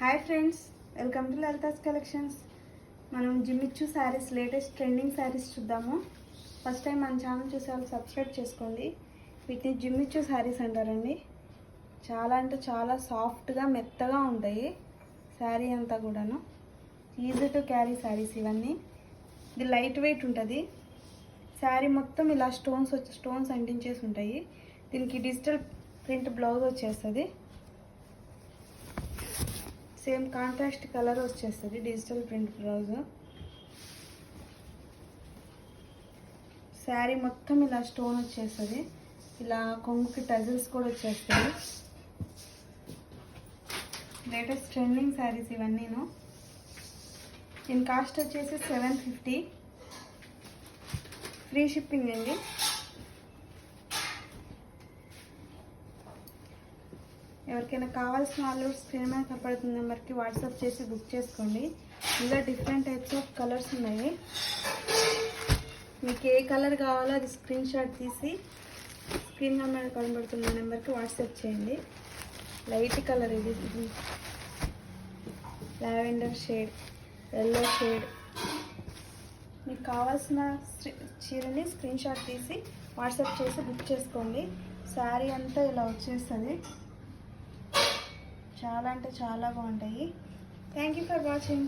Hi friends, welcome to Lalitha's collections. మనం జిమ్మిచ్చు saris latest trending saris చూద్దాము. First time మన ఛానల్ చూసే వాళ్ళు సబ్స్క్రైబ్ చేసుకోండి. వీటిని జిమ్మిచ్చు శారీస్ అంటారండి. చాలా అంటే చాలా సాఫ్ట్గా మెత్తగా ఉంటాయి. శారీ అంతా కూడాను ఈజీ టు క్యారీ శారీస్ ఇవన్నీ. ఇది లైట్ వెయిట్ ఉంటుంది. శారీ మొత్తం ఇలా స్టోన్స్ అంటించేసి ఉంటాయి. దీనికి డిజిటల్ ప్రింట్ బ్లౌజ్ వచ్చేస్తుంది. సేమ్ కాంట్రాస్ట్ కలర్ వచ్చేస్తుంది డిజిటల్ ప్రింట్ బ్లౌజ్. శారీ మొత్తం ఇలా స్టోన్ వచ్చేస్తుంది. ఇలా కొంగుకి టజిల్స్ కూడా వచ్చేస్తాయి. లేటెస్ట్ ట్రెండింగ్ శారీస్ ఇవన్నీను. దీని కాస్ట్ వచ్చేసి 750. ఫ్రీ షిప్పింగ్ అండి. ఎవరికైనా కావాల్సిన వాళ్ళు స్క్రీన్ మీద కనపడుతున్న నెంబర్కి వాట్సాప్ చేసి బుక్ చేసుకోండి. ఇంకా డిఫరెంట్ టైప్స్ ఆఫ్ కలర్స్ ఉన్నాయి. మీకు ఏ కలర్ కావాలో అది స్క్రీన్ షాట్ తీసి స్క్రీన్ మీద కనబడుతున్న నెంబర్కి వాట్సాప్ చేయండి. లైట్ కలర్ ఇది లావెండర్ షేడ్, ఎల్లో షేడ్. మీకు కావాల్సిన చీరని స్క్రీన్ షాట్ తీసి వాట్సాప్ చేసి బుక్ చేసుకోండి. శారీ అంతా ఇలా వచ్చేస్తుంది. చాలా అంటే చాలా బాగుంటాయి. Thank you for watching.